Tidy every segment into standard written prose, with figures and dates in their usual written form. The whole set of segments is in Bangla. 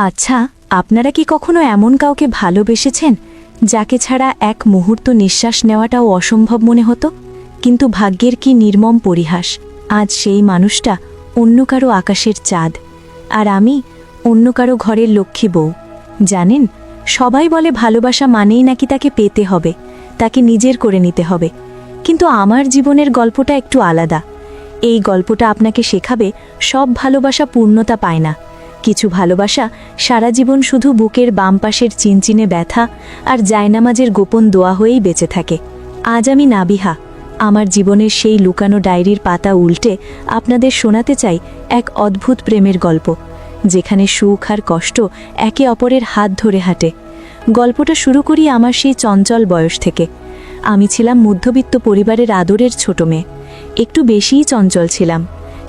আচ্ছা, আপনারা কি কখনো এমন কাউকে ভালোবেসেছেন যাকে ছাড়া এক মুহূর্ত নিঃশ্বাস নেওয়াটাও অসম্ভব মনে হতো? কিন্তু ভাগ্যের কি নির্মম পরিহাস, আজ সেই মানুষটা অন্য কারো আকাশের চাঁদ, আর আমি অন্য কারো ঘরের লক্ষ্মী বউ। জানেন, সবাই বলে ভালোবাসা মানেই নাকি তাকে পেতে হবে, তাকে নিজের করে নিতে হবে। কিন্তু আমার জীবনের গল্পটা একটু আলাদা। এই গল্পটা আপনাকে শেখাবে সব ভালোবাসা পূর্ণতা পায় না। কিছু ভালোবাসা সারা জীবন শুধু বুকের বাম পাশের চিনচিনে ব্যথা আর জায়নামাজের গোপন দোয়া হয়েই বেঁচে থাকে। আজ আমি নাবিহা আমার জীবনের সেই লুকানো ডায়েরির পাতা উল্টে আপনাদের শোনাতে চাই এক অদ্ভুত প্রেমের গল্প, যেখানে সুখ আর কষ্ট একে অপরের হাত ধরে হাঁটে। গল্পটা শুরু করি আমার সেই চঞ্চল বয়স থেকে। আমি ছিলাম মধ্যবিত্ত পরিবারের আদরের ছোট মেয়ে। একটু বেশিই চঞ্চল ছিলাম।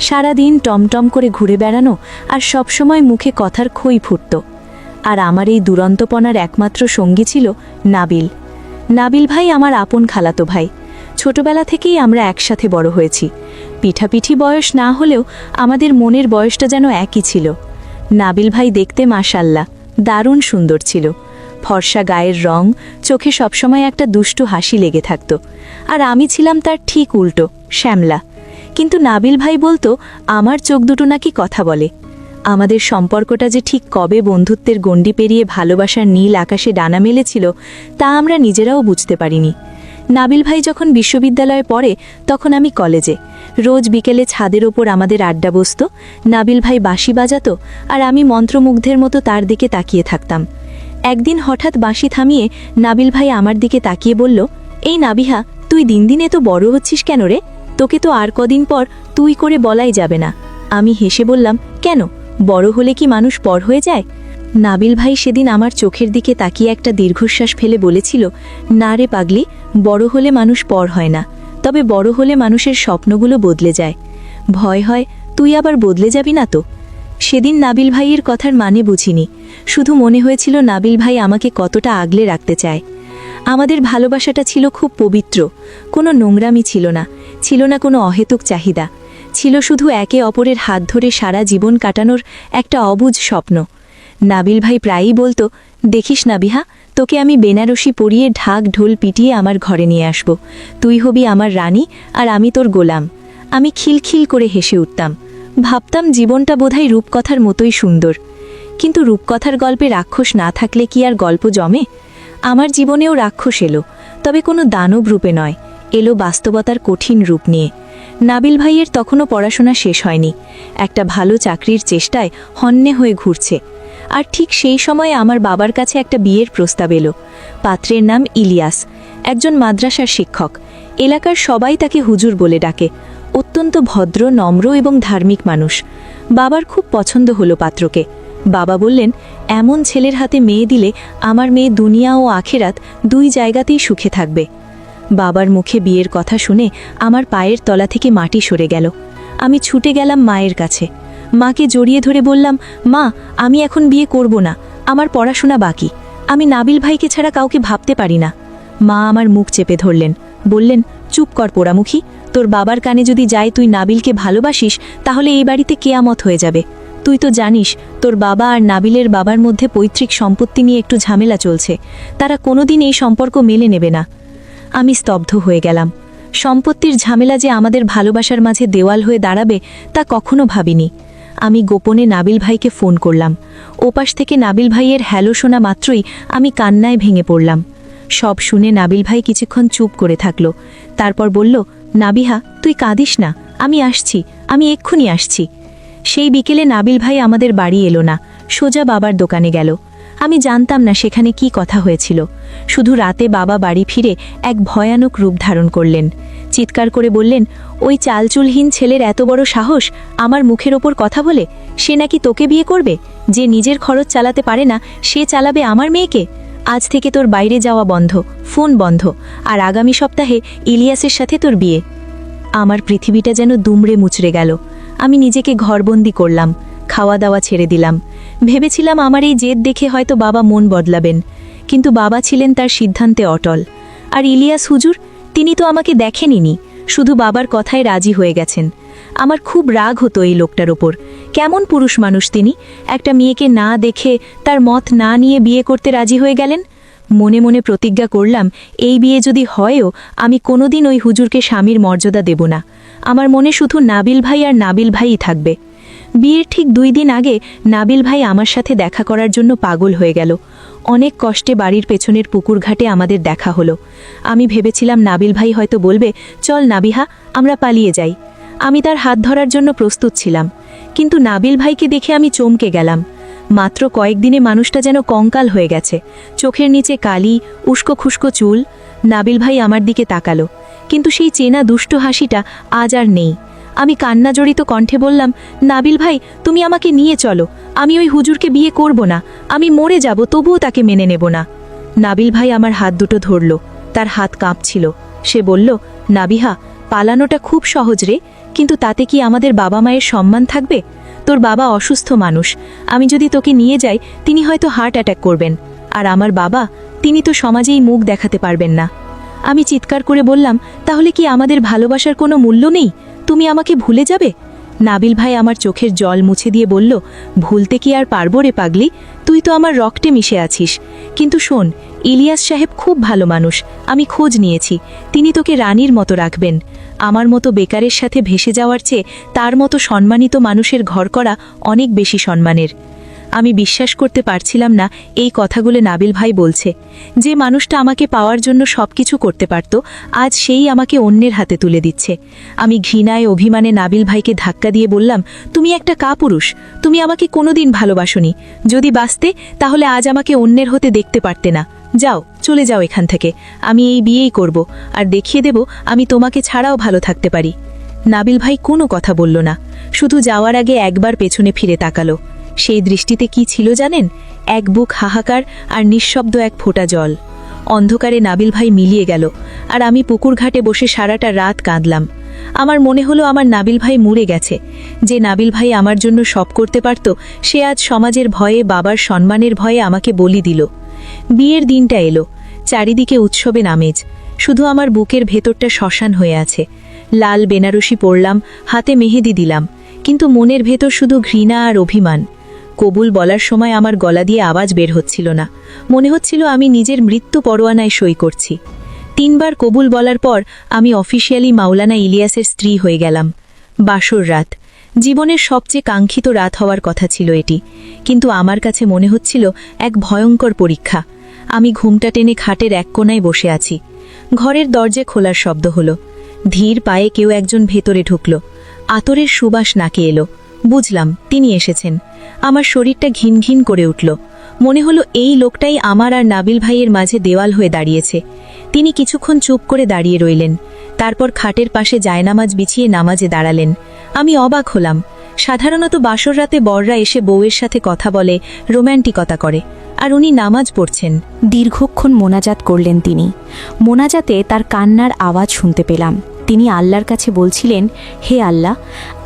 সারাদিন টমটম করে ঘুরে বেড়ানো আর সবসময় মুখে কথার খই ফুটত। আর আমার এই দুরন্তপনার একমাত্র সঙ্গী ছিল নাবিল। নাবিল ভাই আমার আপন খালাতো ভাই। ছোটবেলা থেকেই আমরা একসাথে বড় হয়েছি। পিঠাপিঠি বয়স না হলেও আমাদের মনের বয়সটা যেন একই ছিল। নাবিল ভাই দেখতে মাশাল্লাহ দারুণ সুন্দর ছিল। ফর্সা গায়ের রং, চোখে সবসময় একটা দুষ্টু হাসি লেগে থাকত। আর আমি ছিলাম তার ঠিক উল্টো, শ্যামলা। কিন্তু নাবিল ভাই বলতো আমার চোখ দুটো নাকি কথা বলে। আমাদের সম্পর্কটা যে ঠিক কবে বন্ধুত্বের গণ্ডি পেরিয়ে ভালোবাসার নীল আকাশে ডানা মেলেছিল তা আমরা নিজেরাও বুঝতে পারিনি। নাবিল ভাই যখন বিশ্ববিদ্যালয়ে পড়ে তখন আমি কলেজে। রোজ বিকেলে ছাদের ওপর আমাদের আড্ডা বসত। নাবিল ভাই বাঁশি বাজাতো আর আমি মন্ত্রমুগ্ধের মতো তার দিকে তাকিয়ে থাকতাম। একদিন হঠাৎ বাঁশি থামিয়ে নাবিল ভাই আমার দিকে তাকিয়ে বলল, এই নাবিহা, তুই দিন দিন এত বড় হচ্ছিস কেন রে? তোকে তো আর কদিন পর তুই করে বলাই যাবে না। আমি হেসে বললাম, কেন, বড় হলে কি মানুষ পর হয়ে যায়? নাবিল ভাই সেদিন আমার চোখের দিকে তাকিয়ে একটা দীর্ঘশ্বাস ফেলে বলেছিল, না রে পাগলি, বড় হলে মানুষ পর হয় না, তবে বড় হলে মানুষের স্বপ্নগুলো বদলে যায়। ভয় হয় তুই আবার বদলে যাবি না তো? সেদিন নাবিল ভাইয়ের কথার মানে বুঝিনি, শুধু মনে হয়েছিল নাবিল ভাই আমাকে কতটা আগলে রাখতে চায়। আমাদের ভালোবাসাটা ছিল খুব পবিত্র, কোনো নোংরামি ছিল না, ছিল না কোনো অহেতুক চাহিদা, ছিল শুধু একে অপরের হাত ধরে সারা জীবন কাটানোর একটা অবুঝ স্বপ্ন। নাবিল ভাই প্রায়ই বলতো, দেখিস নাবিহা, তোকে আমি বেনারসি পরিয়ে ঢাক ঢোল পিটিয়ে আমার ঘরে নিয়ে আসব, তুই হবি আমার রানী আর আমি তোর গোলাম। আমি খিলখিল করে হেসে উঠতাম, ভাবতাম জীবনটা বোধহয় রূপকথার মতোই সুন্দর। কিন্তু রূপকথার গল্পে রাক্ষস না থাকলে কি আর গল্প জমে? আমার জীবনেও রাক্ষস এলো, তবে কোনো দানব রূপে নয়, এলো বাস্তবতার কঠিন রূপ নিয়ে। নাবিল ভাইয়ের তখনও পড়াশোনা শেষ হয়নি, একটা ভালো চাকরির চেষ্টায় হন্যে হয়ে ঘুরছে। আর ঠিক সেই সময়ে আমার বাবার কাছে একটা বিয়ের প্রস্তাব এলো। পাত্রের নাম ইলিয়াস, একজন মাদ্রাসার শিক্ষক। এলাকার সবাই তাকে হুজুর বলে ডাকে। অত্যন্ত ভদ্র, নম্র এবং ধার্মিক মানুষ। বাবার খুব পছন্দ হলো পাত্রকে। বাবা বললেন, এমন ছেলের হাতে মেয়ে দিলে আমার মেয়ে দুনিয়া ও আখেরাত দুই জায়গাতেই সুখে থাকবে। বাবার মুখে বিয়ের কথা শুনে আমার পায়ের তলা থেকে মাটি সরে গেল। আমি ছুটে গেলাম মায়ের কাছে। মাকে জড়িয়ে ধরে বললাম, মা, আমি এখন বিয়ে করব না, আমার পড়াশোনা বাকি, আমি নাবিল ভাইকে ছাড়া কাউকে ভাবতে পারি না। মা আমার মুখ চেপে ধরলেন, বললেন, চুপ কর পোড়ামুখী, তোর বাবার কানে যদি যায় তুই নাবিলকে ভালোবাসিস তাহলে এই বাড়িতে কেয়ামত হয়ে যাবে। তুই তো জানিস তোর বাবা আর নাবিলের বাবার মধ্যে পৈতৃক সম্পত্তি নিয়ে একটু ঝামেলা চলছে, তারা কোনোদিন এই সম্পর্ক মেলে নেবে না। আমি স্তব্ধ হয়ে গেলাম। সম্পত্তির ঝামেলা যে আমাদের ভালোবাসার মাঝে দেওয়াল হয়ে দাঁড়াবে তা কখনো ভাবিনি। আমি গোপনে নাবিল ভাইকে ফোন করলাম। ওপাশ থেকে নাবিল ভাইয়ের হ্যালো শোনা মাত্রই আমি কান্নায় ভেঙে পড়লাম। সব শুনে নাবিল ভাই কিছুক্ষণ চুপ করে থাকল, তারপর বলল, নাবিহা, তুই কাঁদিস না, আমি এক্ষুনি আসছি। সেই বিকেলে নাবিল ভাই আমাদের বাড়ি এলো না, সোজা বাবার দোকানে গেল। আমি জানতাম না সেখানে কি কথা হয়েছিল, শুধু রাতে বাবা বাড়ি ফিরে এক ভয়ানক রূপ ধারণ করলেন। চিৎকার করে বললেন, ওই চালচুলহীন ছেলের এত বড় সাহস আমার মুখের ওপর কথা বলে, সে নাকি তোকে বিয়ে করবে? যে নিজের খরচ চালাতে পারে না সে চালাবে আমার মেয়েকে? আজ থেকে তোর বাইরে যাওয়া বন্ধ, ফোন বন্ধ, আর আগামী সপ্তাহে ইলিয়াসের সাথে তোর বিয়ে। আমার পৃথিবীটা যেন দুমড়ে মুচড়ে গেল। আমি নিজেকে ঘরবন্দি করলাম, খাওয়া দাওয়া ছেড়ে দিলাম। ভেবেছিলাম আমার এই জেদ দেখে হয়তো বাবা মন বদলাবেন, কিন্তু বাবা ছিলেন তার সিদ্ধান্তে অটল। আর ইলিয়াস হুজুর, তিনি তো আমাকে দেখেনইনি, শুধু বাবার কথায় রাজি হয়ে গেছেন। আমার খুব রাগ হতো এই লোকটার ওপর। কেমন পুরুষ মানুষ তিনি, একটা মেয়েকে না দেখে তার মত না নিয়ে বিয়ে করতে রাজি হয়ে গেলেন। মনে মনে প্রতিজ্ঞা করলাম, এই বিয়ে যদি হয়ও আমি কোনোদিন ওই হুজুরকে স্বামীর মর্যাদা দেব না। আমার মনে শুধু নাবিল ভাই আর নাবিল ভাইই থাকবে। বিয়ের ঠিক 2 দিন আগে নাবিল ভাই আমার সাথে দেখা করার জন্য পাগল হয়ে গেল। অনেক কষ্টে বাড়ির পেছনের পুকুর ঘাটে আমাদের দেখা হলো। আমি ভেবেছিলাম নাবিল ভাই হয়তো বলবে, চল নাবিহা, আমরা পালিয়ে যাই। আমি তার হাত ধরার জন্য প্রস্তুত ছিলাম, কিন্তু নাবিল ভাইকে দেখে আমি চমকে গেলাম। মাত্র কয়েকদিনে মানুষটা যেন কঙ্কাল হয়ে গেছে, চোখের নিচে কালি, উস্কো খুস্কো চুল। নাবিল ভাই আমার দিকে তাকালো, কিন্তু সেই চেনা দুষ্ট হাসিটা আজ আর নেই। আমি কান্নাজড়িত কণ্ঠে বললাম, নাবিল ভাই, তুমি আমাকে নিয়ে চলো, আমি ওই হুজুরকে বিয়ে করব না, আমি মরে যাব, তবুও তাকে মেনে নেব না। নাবিল ভাই আমার হাত দুটো ধরল, তার হাত কাঁপছিল। সে বলল, নাবিহা, পালানোটা খুব সহজ রে, কিন্তু তাতে কি আমাদের বাবা মায়ের সম্মান থাকবে? তোর বাবা অসুস্থ মানুষ, আমি যদি তোকে নিয়ে যাই তিনি হয়তো হার্ট অ্যাটাক করবেন, আর আমার বাবা, তিনি তো সমাজেই মুখ দেখাতে পারবেন না। আমি চিৎকার করে বললাম, তাহলে কি আমাদের ভালোবাসার কোনো মূল্য নেই? তুমি আমাকে ভুলে যাবে? নাবিল ভাই আমার চোখের জল মুছে দিয়ে বলল, ভুলতে কি আর পারবো রে পাগলি, তুই তো আমার রক্তে মিশে আছিস। কিন্তু শোন, ইলিয়াস সাহেব খুব ভালো মানুষ, আমি খোঁজ নিয়েছি, তিনি তোকে রানীর মতো রাখবেন। আমার মতো বেকারের সাথে ভেসে যাওয়ার চেয়ে তার মতো সম্মানিত মানুষের ঘর করা অনেক বেশি সম্মানের। আমি বিশ্বাস করতে পারছিলাম না এই কথাগুলো নাবিল ভাই বলছে। যে মানুষটা আমাকে পাওয়ার জন্য সবকিছু করতে পারত, আজ সেই আমাকে অন্যের হাতে তুলে দিচ্ছে। আমি ঘৃণায় অভিমানে নাবিল ভাইকে ধাক্কা দিয়ে বললাম, তুমি একটা কাপুরুষ, তুমি আমাকে কোনোদিন ভালোবাসোনি। যদি বাঁচতে তাহলে আজ আমাকে অন্যের হতে দেখতে পারতে না। যাও, চলে যাও এখান থেকে, আমি এই বিয়েই করব, আর দেখিয়ে দেব আমি তোমাকে ছাড়াও ভালো থাকতে পারি। নাবিল ভাই কোনো কথা বলল না, শুধু যাওয়ার আগে একবার পেছনে ফিরে তাকালো। সেই দৃষ্টিতে কি ছিল জানেন? এক বুক হাহাকার আর নিঃশব্দ এক ফোঁটা জল। অন্ধকারে নাবিল ভাই মিলিয়ে গেল, আর আমি পুকুর ঘাটে বসে সারাটা রাত কাঁদলাম। আমার মনে হলো আমার নাবিল ভাই মরে গেছে। যে নাবিল ভাই আমার জন্য সব করতে পারত, সে আজ সমাজের ভয়ে, বাবার সম্মানের ভয়ে আমাকে বলি দিল। বিয়ের দিনটা এলো, চারিদিকে উৎসবে আমেজ, শুধু আমার বুকের ভেতরটা শ্মশান হয়ে আছে। লাল বেনারসি পরলাম, হাতে মেহেদি দিলাম, কিন্তু মনের ভেতর শুধু ঘৃণা আর অভিমান। কবুল বলার সময় আমার গলা দিয়ে আওয়াজ বের হচ্ছিল না, মনে হচ্ছিল আমি নিজের মৃত্যু পরোয়ানায় সই করছি। 3 বার কবুল বলার পর আমি অফিসিয়ালি মাওলানা ইলিয়াসের স্ত্রী হয়ে গেলাম। বাসর রাত, জীবনের সবচেয়ে কাঙ্ক্ষিত রাত হওয়ার কথা ছিল এটি, কিন্তু আমার কাছে মনে হচ্ছিল এক ভয়ঙ্কর পরীক্ষা। আমি ঘুমটা টেনে খাটের এক কোণায় বসে আছি। ঘরের দরজা খোলার শব্দ হলো, ধীর পায়ে কেউ একজন ভেতরে ঢুকল। আতরের সুবাস নাকে এলো, বুঝলাম তিনি এসেছেন। আমার শরীরটা ঘিন ঘিন করে উঠল। মনে হলো এই লোকটাই আমার আর নাবিল ভাইয়ের মাঝে দেওয়াল হয়ে দাঁড়িয়েছে। তিনি কিছুক্ষণ চুপ করে দাঁড়িয়ে রইলেন, তারপর খাটের পাশে জায়নামাজ বিছিয়ে নামাজে দাঁড়ালেন। আমি অবাক হলাম। সাধারণত বাসর রাতে বররা এসে বউয়ের সাথে কথা বলে, রোম্যান্টিকতা করে, আর উনি নামাজ পড়ছেন। দীর্ঘক্ষণ মোনাজাত করলেন তিনি। মোনাজাতে তার কান্নার আওয়াজ শুনতে পেলাম। তিনি আল্লাহর কাছে বলছিলেন, হে আল্লাহ,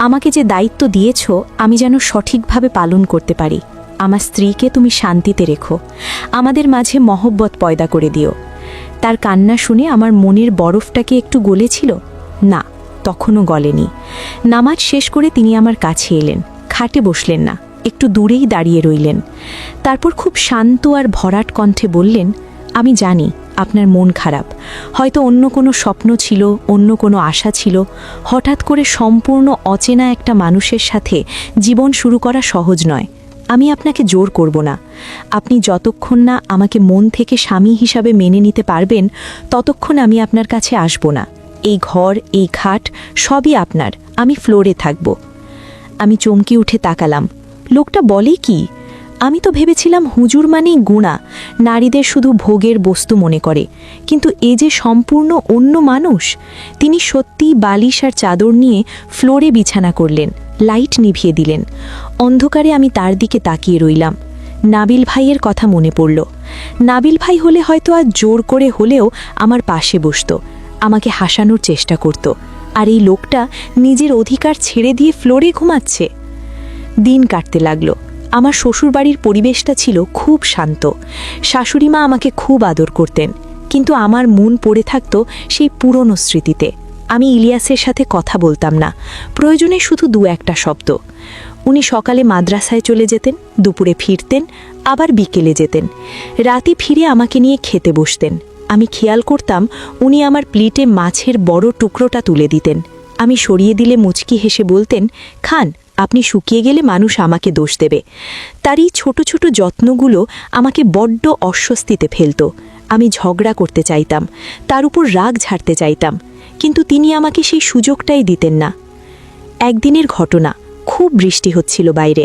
আমাকে যে দায়িত্ব দিয়েছ আমি যেন সঠিকভাবে পালন করতে পারি। আমার স্ত্রীকে তুমি শান্তিতে রেখো, আমাদের মাঝে মহব্বত পয়দা করে দিও। তার কান্না শুনে আমার মনের বরফটাকে একটু গলেছিল? না, তখনও গলেনি। নামাজ শেষ করে তিনি আমার কাছে এলেন, খাটে বসলেন না, একটু দূরেই দাঁড়িয়ে রইলেন। তারপর খুব শান্ত আর ভরাট কণ্ঠে বললেন, আমি জানি আপনার মন খারাপ, হয়তো অন্য কোনো স্বপ্ন ছিল, অন্য কোনো আশা ছিল। হঠাৎ করে সম্পূর্ণ অচেনা একটা মানুষের সাথে জীবন শুরু করা সহজ নয়। আমি আপনাকে জোর করব না। আপনি যতক্ষণ না আমাকে মন থেকে স্বামী হিসাবে মেনে নিতে পারবেন, ততক্ষণ আমি আপনার কাছে আসব না। এই ঘর, এই খাট সবই আপনার, আমি ফ্লোরে থাকব। আমি চমকে উঠে তাকালাম। লোকটা বলে কি? আমি তো ভেবেছিলাম হুজুর মানেই গুণা, নারীদের শুধু ভোগের বস্তু মনে করে, কিন্তু এ যে সম্পূর্ণ অন্য মানুষ। তিনি সত্যিই বালিশ আর চাদর নিয়ে ফ্লোরে বিছানা করলেন, লাইট নিভিয়ে দিলেন। অন্ধকারে আমি তার দিকে তাকিয়ে রইলাম। নাবিল ভাইয়ের কথা মনে পড়ল। নাবিল ভাই হলে হয়তো আজ জোর করে হলেও আমার পাশে বসত, আমাকে হাসানোর চেষ্টা করত। আর এই লোকটা নিজের অধিকার ছেড়ে দিয়ে ফ্লোরে ঘুমাচ্ছে। দিন কাটতে লাগলো। আমার শ্বশুরবাড়ির পরিবেশটা ছিল খুব শান্ত। শাশুড়িমা আমাকে খুব আদর করতেন, কিন্তু আমার মন পড়ে থাকত সেই পুরনো স্মৃতিতে। আমি ইলিয়াসের সাথে কথা বলতাম না, প্রয়োজনে শুধু দু একটা শব্দ। উনি সকালে মাদ্রাসায় চলে যেতেন, দুপুরে ফিরতেন, আবার বিকেলে যেতেন। রাতে ফিরে আমাকে নিয়ে খেতে বসতেন। আমি খেয়াল করতাম উনি আমার প্লেটে মাছের বড় টুকরোটা তুলে দিতেন। আমি সরিয়ে দিলে মুচকি হেসে বলতেন, খান, আপনি শুকিয়ে গেলে মানুষ আমাকে দোষ দেবে। তার এই ছোট ছোট যত্নগুলো আমাকে বড্ড অস্বস্তিতে ফেলত। আমি ঝগড়া করতে চাইতাম, তার উপর রাগ ঝাড়তে চাইতাম, কিন্তু তিনি আমাকে সেই সুযোগটাই দিতেন না। একদিনের ঘটনা, খুব বৃষ্টি হচ্ছিল বাইরে।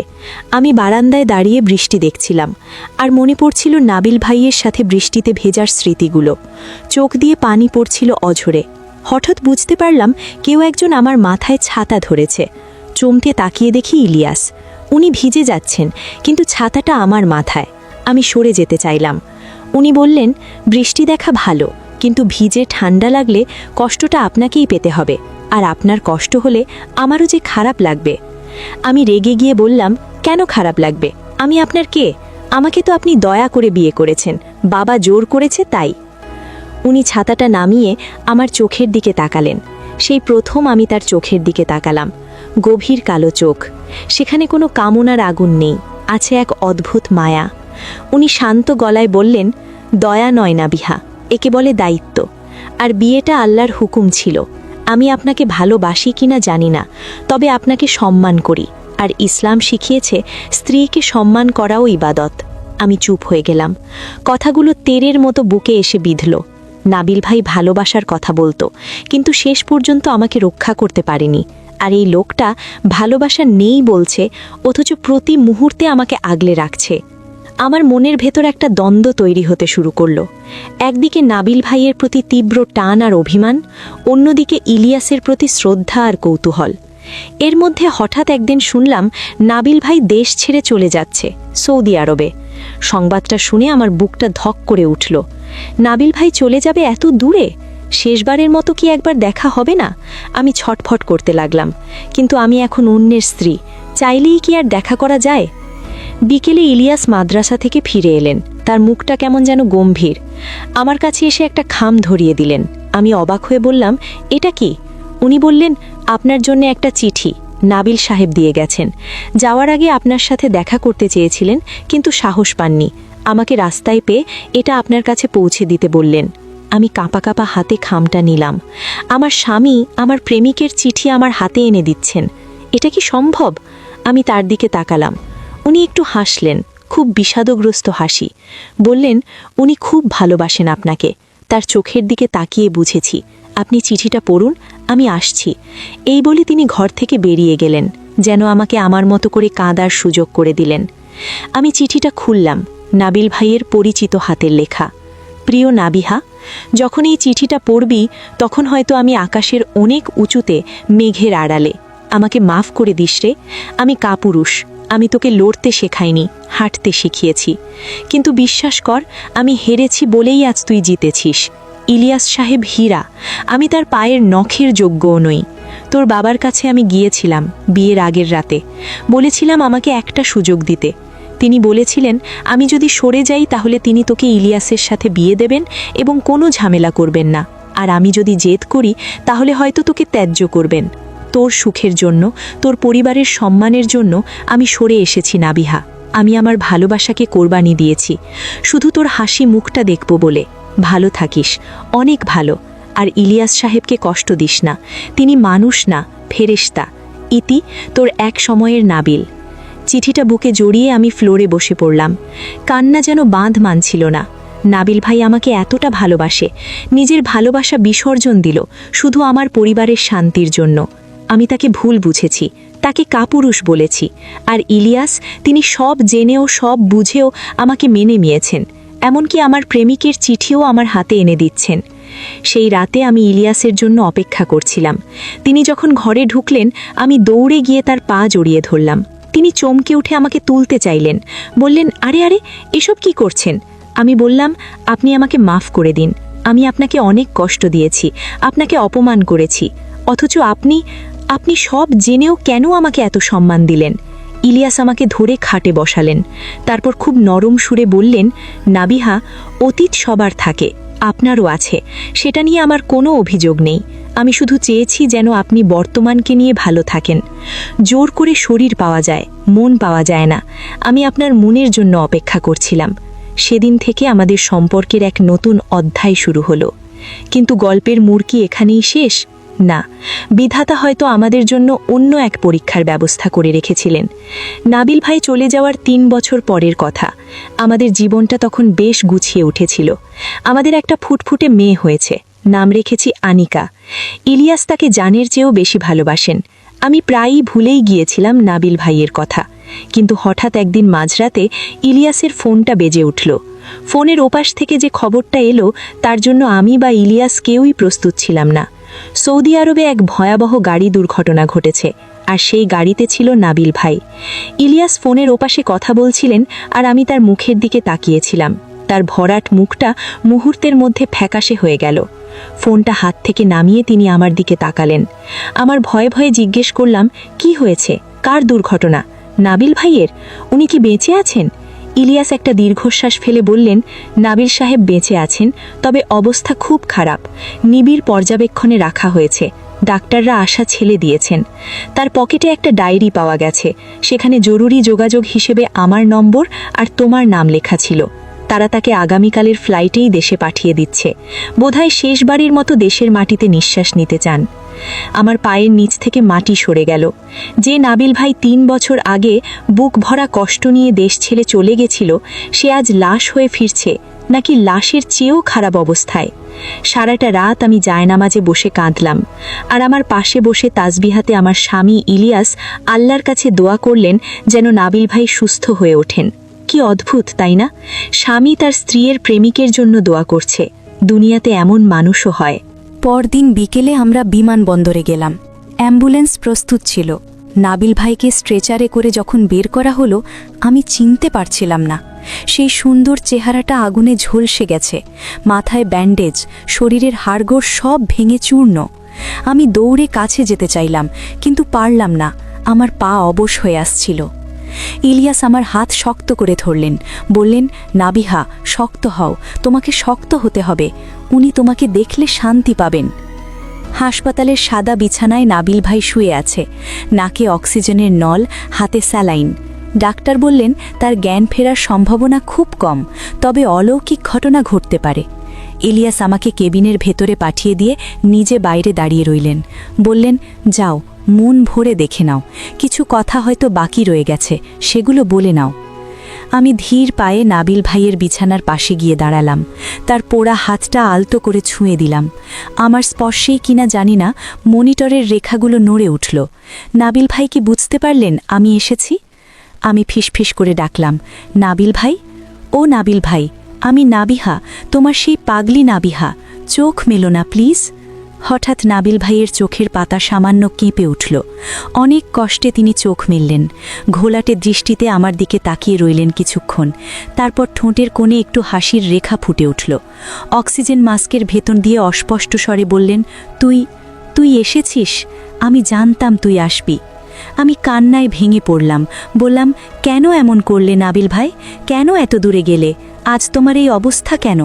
আমি বারান্দায় দাঁড়িয়ে বৃষ্টি দেখছিলাম, আর মনে পড়ছিল নাবিল ভাইয়ের সাথে বৃষ্টিতে ভেজার স্মৃতিগুলো। চোখ দিয়ে পানি পড়ছিল অঝরে। হঠাৎ বুঝতে পারলাম কেউ একজন আমার মাথায় ছাতা ধরেছে। চমকে তাকিয়ে দেখি ইলিয়াস। উনি ভিজে যাচ্ছেন, কিন্তু ছাতাটা আমার মাথায়। আমি সরে যেতে চাইলাম। উনি বললেন, বৃষ্টি দেখা ভালো, কিন্তু ভিজে ঠান্ডা লাগলে কষ্টটা আপনাকেই পেতে হবে, আর আপনার কষ্ট হলে আমারও যে খারাপ লাগবে। আমি রেগে গিয়ে বললাম, কেন খারাপ লাগবে? আমি আপনার কে? আমাকে তো আপনি দয়া করে বিয়ে করেছেন, বাবা জোর করেছে তাই। উনি ছাতাটা নামিয়ে আমার চোখের দিকে তাকালেন। সেই প্রথম আমি তার চোখের দিকে তাকালাম। গভীর কালো চোখ, সেখানে কোনো কামনার আগুন নেই, আছে এক অদ্ভুত মায়া। উনি শান্ত গলায় বললেন, দয়া নয় নাবিহা, একে বলে দায়িত্ব। আর বিয়েটা আল্লাহর হুকুম ছিল। আমি আপনাকে ভালোবাসি কিনা জানি না, তবে আপনাকে সম্মান করি, আর ইসলাম শিখিয়েছে স্ত্রীকে সম্মান করাও ইবাদত। আমি চুপ হয়ে গেলাম। কথাগুলো তেরের মতো বুকে এসে বিঁধল। নাবিল ভাই ভালোবাসার কথা বলতো, কিন্তু শেষ পর্যন্ত আমাকে রক্ষা করতে পারেনি। আর এই লোকটা ভালোবাসা নেই বলছে, অথচ প্রতি মুহূর্তে আমাকে আগলে রাখছে। আমার মনের ভেতর একটা দ্বন্দ্ব তৈরি হতে শুরু করলো। একদিকে নাবিল ভাইয়ের প্রতি তীব্র টান আর অভিমান, অন্যদিকে ইলিয়াসের প্রতি শ্রদ্ধা আর কৌতূহল। এর মধ্যে হঠাৎ একদিন শুনলাম নাবিল ভাই দেশ ছেড়ে চলে যাচ্ছে সৌদি আরবে। সংবাদটা শুনে আমার বুকটা ধক করে উঠল। নাবিল ভাই চলে যাবে এত দূরে? শেষবারের মতো কি একবার দেখা হবে না? আমি ছটফট করতে লাগলাম, কিন্তু আমি এখন অন্যের স্ত্রী, চাইলেই কি আর দেখা করা যায়? বিকেলে ইলিয়াস মাদ্রাসা থেকে ফিরে এলেন। তার মুখটা কেমন যেন গম্ভীর। আমার কাছে এসে একটা খাম ধরিয়ে দিলেন। আমি অবাক হয়ে বললাম, এটা কি? উনি বললেন, আপনার জন্য একটা চিঠি নাবিল সাহেব দিয়ে গেছেন। যাওয়ার আগে আপনার সাথে দেখা করতে চেয়েছিলেন, কিন্তু সাহস পাননি। আমাকে রাস্তায় পেয়ে এটা আপনার কাছে পৌঁছে দিতে বললেন। আমি কাঁপা কাঁপা হাতে খামটা নিলাম। আমার স্বামী আমার প্রেমিকের চিঠি আমার হাতে এনে দিচ্ছেন, এটা কি সম্ভব? আমি তার দিকে তাকালাম। উনি একটু হাসলেন, খুব বিষাদগ্রস্ত হাসি। বললেন, উনি খুব ভালোবাসেন আপনাকে। তার চোখের দিকে তাকিয়ে বুঝেছি। আপনি চিঠিটা পড়ুন, আমি আসছি। এই বলে তিনি ঘর থেকে বেরিয়ে গেলেন, যেন আমাকে আমার মতো করে কাঁদার সুযোগ করে দিলেন। আমি চিঠিটা খুললাম। নাবিল ভাইয়ের পরিচিত হাতের লেখা। প্রিয় নাবিহা, যখন এই চিঠিটা পড়বি তখন হয়তো আমি আকাশের অনেক উঁচুতে মেঘের আড়ালে। আমাকে মাফ করে দিস রে। আমি কাপুরুষ। আমি তোকে লড়তে শেখাইনি, হাঁটতে শিখিয়েছি। কিন্তু বিশ্বাস কর, আমি হেরেছি বলেই আজ তুই জিতেছিস। ইলিয়াস সাহেব হীরা, আমি তার পায়ের নখের যোগ্যও নই। তোর বাবার কাছে আমি গিয়েছিলাম বিয়ের আগের রাতে। বলেছিলাম আমাকে একটা সুযোগ দিতে। তিনি বলেছিলেন আমি যদি সরে যাই তাহলে তিনি তোকে ইলিয়াসের সাথে বিয়ে দেবেন এবং কোনো ঝামেলা করবেন না। আর আমি যদি জেদ করি তাহলে হয়তো তোকে ত্যায্য করবেন। তোর সুখের জন্য, তোর পরিবারের সম্মানের জন্য আমি সরে এসেছি নাবিহা। আমি আমার ভালোবাসাকে কোরবানি দিয়েছি, শুধু তোর হাসি মুখটা দেখব বলে। ভালো থাকিস, অনেক ভালো। আর ইলিয়াস সাহেবকে কষ্ট দিস না, তিনি মানুষ না, ফেরেশতা। ইতি, তোর এক সময়ের নাবিল। চিঠিটা বুকে জড়িয়ে আমি ফ্লোরে বসে পড়লাম। কান্না যেন বাঁধ মানছিল না। নাবিল ভাই আমাকে এতটা ভালোবাসে, নিজের ভালোবাসা বিসর্জন দিল শুধু আমার পরিবারের শান্তির জন্য। আমি তাকে ভুল বুঝেছি, তাকে কাপুরুষ বলেছি। আর ইলিয়াস, তিনি সব জেনেও সব বুঝেও আমাকে মেনে নিয়েছেন। এমনকি আমার প্রেমিকের চিঠিও আমার হাতে এনে দিচ্ছেন। সেই রাতে আমি ইলিয়াসের জন্য অপেক্ষা করছিলাম। তিনি যখন ঘরে ঢুকলেন আমি দৌড়ে গিয়ে তার পা জড়িয়ে ধরলাম। তিনি চমকে উঠে আমাকে তুলতে চাইলেন, বললেন, আরে আরে, এসব কি করছেন? আমি বললাম, আপনি আমাকে মাফ করে দিন। আমি আপনাকে অনেক কষ্ট দিয়েছি, আপনাকে অপমান করেছি, অথচ আপনি সব জেনেও কেন আমাকে এত সম্মান দিলেন? ইলিয়াস আমাকে ধরে খাটে বসালেন। তারপর খুব নরম সুরে বললেন, নাবিহা, অতীত সবার থাকে, আপনারও আছে, সেটা নিয়ে আমার কোনো অভিযোগ নেই। আমি শুধু চেয়েছি যেন আপনি বর্তমানকে নিয়ে ভালো থাকেন। জোর করে শরীর পাওয়া যায়, মন পাওয়া যায় না। আমি আপনার মনের জন্য অপেক্ষা করছিলাম। সেদিন থেকে আমাদের সম্পর্কের এক নতুন অধ্যায় শুরু হলো। কিন্তু গল্পের মোড় কি এখানেই শেষ? না, বিধাতা হয়তো আমাদের জন্য অন্য এক পরীক্ষার ব্যবস্থা করে রেখেছিলেন। নাবিল ভাই চলে যাওয়ার 3 বছর পরের কথা। আমাদের জীবনটা তখন বেশ গুছিয়ে উঠেছিল। আমাদের একটা ফুটফুটে মেয়ে হয়েছে, নাম রেখেছি আনিকা। ইলিয়াস তাকে জানের চেয়েও বেশি ভালোবাসেন। আমি প্রায়ই ভুলেই গিয়েছিলাম নাবিল ভাইয়ের কথা। কিন্তু হঠাৎ একদিন মাঝরাতে ইলিয়াসের ফোনটা বেজে উঠল। ফোনের ওপাশ থেকে যে খবরটা এলো তার জন্য আমি বা ইলিয়াস কেউই প্রস্তুত ছিলাম না। সৌদি আরবে এক ভয়াবহ গাড়ি দুর্ঘটনা ঘটেছে, আর সেই গাড়িতে ছিল নাবিল ভাই। ইলিয়াস ফোনের ওপাশে কথা বলছিলেন, আর আমি তার মুখের দিকে তাকিয়েছিলাম। তার ভরাট মুখটা মুহূর্তের মধ্যে ফ্যাকাশে হয়ে গেল। ফোনটা হাত থেকে নামিয়ে তিনি আমার দিকে তাকালেন। আমার ভয়ে ভয়ে জিজ্ঞেস করলাম, কি হয়েছে? কার দুর্ঘটনা? নাবিল ভাইয়ের? উনি কি বেঁচে আছেন? ইলিয়াস একটা দীর্ঘশ্বাস ফেলে বললেন, নাবিল সাহেব বেঁচে আছেন, তবে অবস্থা খুব খারাপ। নিবিড় পর্যবেক্ষণে রাখা হয়েছে। ডাক্তাররা আশা ছেড়ে দিয়েছেন। তার পকেটে একটা ডায়েরি পাওয়া গেছে। সেখানে জরুরি যোগাযোগ হিসেবে আমার নম্বর আর তোমার নাম লেখা ছিল। তারা তাকে আগামীকালের ফ্লাইটেই দেশে পাঠিয়ে দিচ্ছে। বোধহয় শেষবারের মতো দেশের মাটিতে নিঃশ্বাস নিতে চান। আমার পায়ের নিচ থেকে মাটি সরে গেল। যে নাবিল ভাই 3 বছর আগে বুক ভরা কষ্ট নিয়ে দেশ ছেড়ে চলে গেছিল, সে আজ লাশ হয়ে ফিরছে, নাকি লাশের চেয়েও খারাপ অবস্থায়। সারাটা রাত আমি জায়নামাজে বসে কাঁদলাম। আর আমার পাশে বসে তাসবিহাতে আমার স্বামী ইলিয়াস আল্লাহর কাছে দোয়া করলেন যেন নাবিল ভাই সুস্থ হয়ে ওঠেন। কি অদ্ভুত, তাই না? স্বামী তার স্ত্রীর প্রেমিকের জন্য দোয়া করছে। দুনিয়াতে এমন মানুষও হয়। পরদিন বিকেলে আমরা বিমানবন্দরে গেলাম। অ্যাম্বুলেন্স প্রস্তুত ছিল। নাবিল ভাইকে স্ট্রেচারে করে যখন বের করা হলো, আমি চিনতে পারছিলাম না। সেই সুন্দর চেহারাটা আগুনে ঝলসে গেছে, মাথায় ব্যান্ডেজ, শরীরের হাড়গোড় সব ভেঙে চূর্ণ। আমি দৌড়ে কাছে যেতে চাইলাম, কিন্তু পারলাম না। আমার পা অবশ হয়ে আসছিল। ইলিয়াস আমার হাত শক্ত করে ধরলেন, বললেন, নাবিহা, শক্ত হও, তোমাকে শক্ত হতে হবে। উনি তোমাকে দেখলে শান্তি পাবেন। হাসপাতালের সাদা বিছানায় নাবিল ভাই শুয়ে আছে, নাকে অক্সিজেনের নল, হাতে স্যালাইন। ডাক্তার বললেন তার জ্ঞান ফেরার সম্ভাবনা খুব কম, তবে অলৌকিক ঘটনা ঘটতে পারে। ইলিয়াস আমাকে কেবিনের ভেতরে পাঠিয়ে দিয়ে নিজে বাইরে দাঁড়িয়ে রইলেন। বললেন, যাও, মন ভরে দেখে নাও। কিছু কথা হয়তো বাকি রয়ে গেছে, সেগুলো বলে নাও। আমি ধীর পায়ে নাবিল ভাইয়ের বিছানার পাশে গিয়ে দাঁড়ালাম। তার পোড়া হাতটা আলতো করে ছুঁয়ে দিলাম। আমার স্পর্শেই কিনা জানি না, মনিটরের রেখাগুলো নড়ে উঠল। নাবিল ভাই কি বুঝতে পারলেন আমি এসেছি? আমি ফিসফিস করে ডাকলাম, নাবিল ভাই, ও নাবিল ভাই, আমি নাবিহা, তোমার সেই পাগলি নাবিহা। চোখ মেলো না প্লিজ। হঠাৎ নাবিল ভাইয়ের চোখের পাতা সামান্য কেঁপে উঠল। অনেক কষ্টে তিনি চোখ মেললেন। ঘোলাটে দৃষ্টিতে আমার দিকে তাকিয়ে রইলেন কিছুক্ষণ। তারপর ঠোঁটের কোণে একটু হাসির রেখা ফুটে উঠল। অক্সিজেন মাস্কের ভেতর দিয়ে অস্পষ্ট স্বরে বললেন, তুই এসেছিস? আমি জানতাম তুই আসবি। আমি কান্নায় ভেঙে পড়লাম। বললাম, কেন এমন করলে নাবিল ভাই? কেন এত দূরে গেলে? আজ তোমার এই অবস্থা কেন?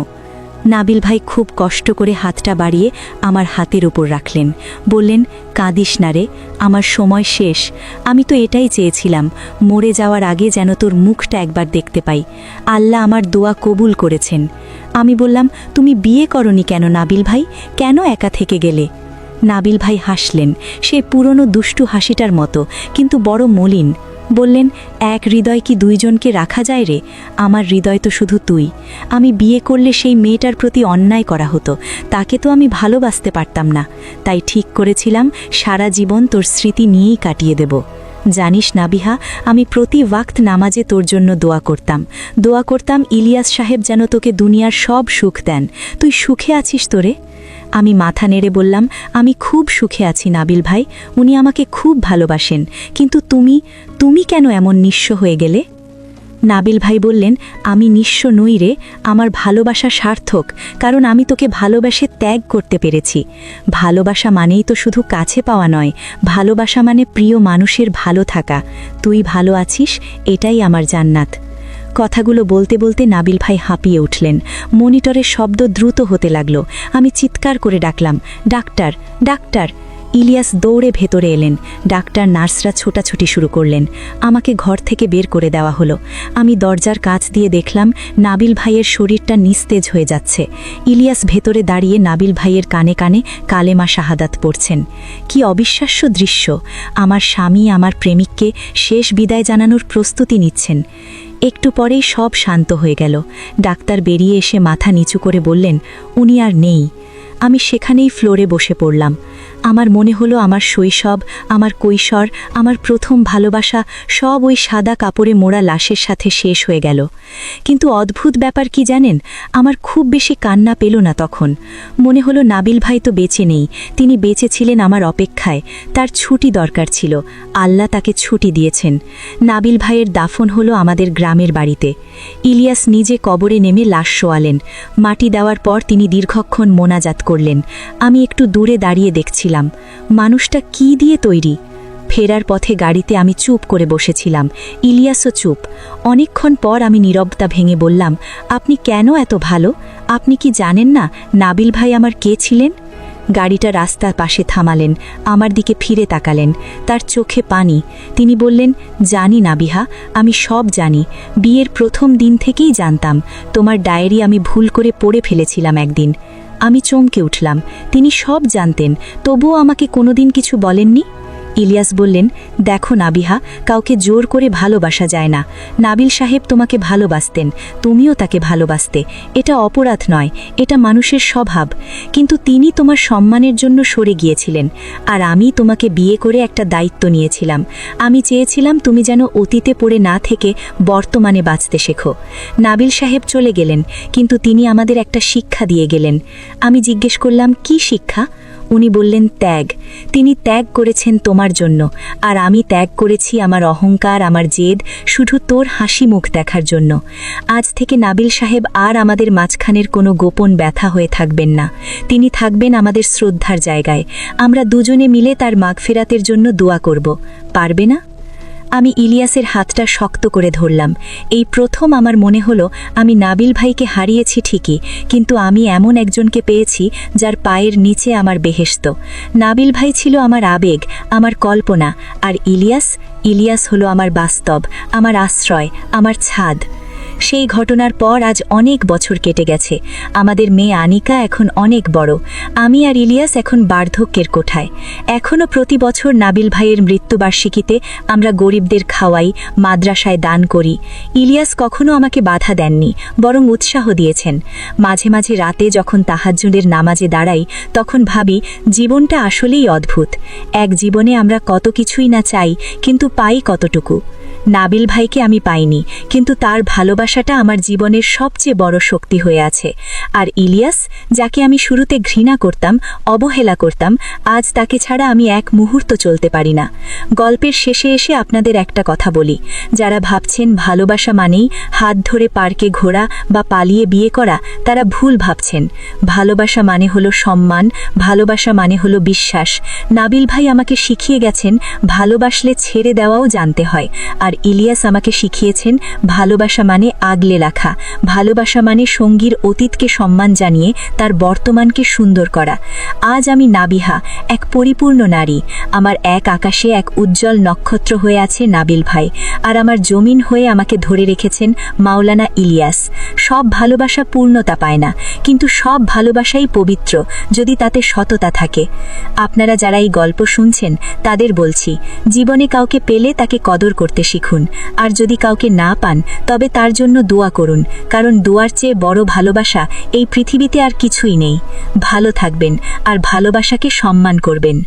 নাবিল ভাই খুব কষ্ট করে হাতটা বাড়িয়ে আমার হাতের উপর রাখলেন। বললেন, কাঁদিস না রে, আমার সময় শেষ। আমি তো এটাই চেয়েছিলাম, মরে যাওয়ার আগে যেন তোর মুখটা একবার দেখতে পাই। আল্লাহ আমার দোয়া কবুল করেছেন। আমি বললাম, তুমি বিয়ে করনি কেন নাবিল ভাই? কেন একা থেকে গেলে? নাবিল ভাই হাসলেন, সেই পুরনো দুষ্টু হাসিটার মতো, কিন্তু বড় মলিন। বললেন, এক হৃদয় কি দুইজনকে রাখা যায় রে? আমার হৃদয় তো শুধু তুই। আমি বিয়ে করলে সেই মেয়েটার প্রতি অন্যায় করা হতো, তাকে তো আমি ভালোবাসতে পারতাম না। তাই ঠিক করেছিলাম সারা জীবন তোর স্মৃতি নিয়েই কাটিয়ে দেব। জানিস নাবিহা, আমি প্রতি ওয়াক্ত নামাজে তোর জন্য দোয়া করতাম ইলিয়াস সাহেব যেন তোকে দুনিয়ার সব সুখ দেন। তুই সুখে আছিস তোরে? আমি মাথা নেড়ে বললাম, আমি খুব সুখে আছি নাবিল ভাই, উনি আমাকে খুব ভালোবাসেন। কিন্তু তুমি কেন এমন নিঃস্ব হয়ে গেলে? নাবিল ভাই বললেন, আমি নিঃস্ব নই রে, আমার ভালোবাসা সার্থক, কারণ আমি তোকে ভালোবাসে ত্যাগ করতে পেরেছি। ভালোবাসা মানেই তো শুধু কাছে পাওয়া নয়, ভালোবাসা মানে প্রিয় মানুষের ভালো থাকা। তুই ভালো আছিস, এটাই আমার জান্নাত। কথাগুলো বলতে বলতে নাবিল ভাই হাঁপিয়ে উঠলেন। মনিটরের শব্দ দ্রুত হতে লাগলো। আমি চিৎকার করে ডাকলাম, ডাক্তার, ডাক্তার। ইলিয়াস দৌড়ে ভেতরে এলেন। ডাক্তার নার্সরা ছোটাছুটি শুরু করলেন। আমাকে ঘর থেকে বের করে দেওয়া হলো। আমি দরজার কাছ দিয়ে দেখলাম নাবিল ভাইয়ের শরীরটা নিস্তেজ হয়ে যাচ্ছে। ইলিয়াস ভেতরে দাঁড়িয়ে নাবিল ভাইয়ের কানে কানে কালেমা শাহাদাত পড়ছেন। কি অবিশ্বাস্য দৃশ্য! আমার স্বামী আমার প্রেমিককে শেষ বিদায় জানানোর প্রস্তুতি নিচ্ছেন। একটু পরেই সব শান্ত হয়ে গেল। ডাক্তার বেরিয়ে এসে মাথা নিচু করে বললেন, উনি আর নেই। আমি সেখানেই ফ্লোরে বসে পড়লাম। আমার মনে হলো আমার শৈশব, আমার কৈশোর, আমার প্রথম ভালোবাসা সব ওই সাদা কাপড়ে মোড়া লাশের সাথে শেষ হয়ে গেল। কিন্তু অদ্ভুত ব্যাপার কি জানেন, আমার খুব বেশি কান্না পেল না তখন। মনে হলো নাবিল ভাই তো বেঁচে নেই, তিনি বেঁচে ছিলেন আমার অপেক্ষায়। তার ছুটি দরকার ছিল, আল্লাহ তাকে ছুটি দিয়েছেন। নাবিল ভাইয়ের দাফন হলো আমাদের গ্রামের বাড়িতে। ইলিয়াস নিজে কবরে নেমে লাশ শোয়ালেন। মাটি দেওয়ার পর তিনি দীর্ঘক্ষণ মোনাজাত করলেন। আমি একটু দূরে দাঁড়িয়ে দেখছিলাম মানুষটা কি দিয়ে তৈরি। ফেরার পথে গাড়িতে আমি চুপ করে বসেছিলাম, ইলিয়াসও চুপ। অনেকক্ষণ পর আমি নীরবতা ভেঙে বললাম, আপনি কেন এত ভালো? আপনি কি জানেন না নাবিল ভাই আমার কে ছিলেন? গাড়িটা রাস্তার পাশে থামালেন, আমার দিকে ফিরে তাকালেন। তার চোখে পানি। তিনি বললেন, জানি নাবিহা, আমি সব জানি। বিয়ের প্রথম দিন থেকেই জানতাম। তোমার ডায়েরি আমি ভুল করে পড়ে ফেলেছিলাম একদিন। আমি চমকে উঠলাম। তিনি সব জানতেন, তবুও আমাকে কোনোদিন কিছু বলেননি। ইলিয়াস বললেন, দেখো নাবিহা, কাউকে জোর করে ভালোবাসা যায় না। নাবিল সাহেব তোমাকে ভালোবাসতেন, তুমিও তাকে ভালোবাসতে। এটা অপরাধ নয়, এটা মানুষের স্বভাব। কিন্তু তিনি তোমার সম্মানের জন্য সরে গিয়েছিলেন, আর আমি তোমাকে বিয়ে করে একটা দায়িত্ব নিয়েছিলাম। আমি চেয়েছিলাম তুমি যেন অতীতে পড়ে না থেকে বর্তমানে বাঁচতে শেখো। নাবিল সাহেব চলে গেলেন, কিন্তু তিনি আমাদের একটা শিক্ষা দিয়ে গেলেন। আমি জিজ্ঞেস করলাম, কি শিক্ষা? উনি বললেন, ত্যাগ। তিনি ত্যাগ করেছেন তোমার জন্য, আর আমি ত্যাগ করেছি আমার অহংকার, আমার জেদ, শুধু তোর হাসি মুখ দেখার জন্য। আজ থেকে নাবিল সাহেব আর আমাদের মাঝখানের কোনো গোপন ব্যথা হয়ে থাকবেন না। তিনি থাকবেন আমাদের শ্রদ্ধার জায়গায়। আমরা দুজনে মিলে তার মাগফিরাতের জন্য দোয়া করব। পারবে না? আমি ইলিয়াসের হাতটা শক্ত করে ধরলাম। এই প্রথম আমার মনে হলো আমি নাবিল ভাইকে হারিয়েছি ঠিকই, কিন্তু আমি এমন একজনকে পেয়েছি যার পায়ের নিচে আমার বেহেশত। নাবিল ভাই ছিল আমার আবেগ, আমার কল্পনা, আর ইলিয়াস হলো আমার বাস্তব, আমার আশ্রয়, আমার ছাদ। সেই ঘটনার পর আজ অনেক বছর কেটে গেছে। আমাদের মেয়ে আনিকা এখন অনেক বড়। আমি আর ইলিয়াস এখন বার্ধক্যের কোঠায়। এখনও প্রতি বছর নাবিল ভাইয়ের মৃত্যুবার্ষিকীতে আমরা গরিবদের খাওয়াই, মাদ্রাসায় দান করি। ইলিয়াস কখনো আমাকে বাধা দেননি, বরং উৎসাহ দিয়েছেন। মাঝে মাঝে রাতে যখন তাহাজ্জুদের নামাজে দাঁড়াই, তখন ভাবি জীবনটা আসলেই অদ্ভুত। এক জীবনে আমরা কত কিছুই না চাই, কিন্তু পাই কতটুকু। নাবিল ভাইকে আমি পাইনি, কিন্তু তার ভালোবাসাটা আমার জীবনের সবচেয়ে বড় শক্তি হয়ে আছে। আর ইলিয়াস, যাকে আমি শুরুতে ঘৃণা করতাম, অবহেলা করতাম, আজ তাকে ছাড়া আমি এক মুহূর্ত চলতে পারি না। গল্পের শেষে এসে আপনাদের একটা কথা বলি, যারা ভাবছেন ভালোবাসা মানেই হাত ধরে পার্কে ঘোরা বা পালিয়ে বিয়ে করা, তারা ভুল ভাবছেন। ভালোবাসা মানে হলো সম্মান, ভালোবাসা মানে হলো বিশ্বাস। নাবিল ভাই আমাকে শিখিয়ে গেছেন ভালোবাসলে ছেড়ে দেওয়াও জানতে হয়, আর ইলিয়াস আমাকে শিখিয়েছেন ভালোবাসা মানে আগলে রাখা, ভালোবাসা মানে সঙ্গীর অতীতকে সম্মান জানিয়ে তার বর্তমানকে সুন্দর করা। আজ আমি নাবিহা, এক পরিপূর্ণ নারী। আমার এক আকাশে এক উজ্জ্বল নক্ষত্র হয়ে আছে নাবিল ভাই, আর আমার জমিন হয়ে আমাকে ধরে রেখেছেন মাওলানা ইলিয়াস। সব ভালোবাসা পূর্ণতা পায় না, কিন্তু সব ভালোবাসাই পবিত্র যদি তাতে সততা থাকে। আপনারা যারা এই গল্প শুনছেন তাদের বলছি, জীবনে কাউকে পেলে তাকে কদর করতে শিখুন, আর যদি কাউকে না পান তবে তার জন্য দোয়া করুন, কারণ দোয়ার চেয়ে বড় ভালোবাসা এই পৃথিবীতে আর কিছুই নেই। ভালো থাকবেন আর ভালোবাসাকে সম্মান করবেন।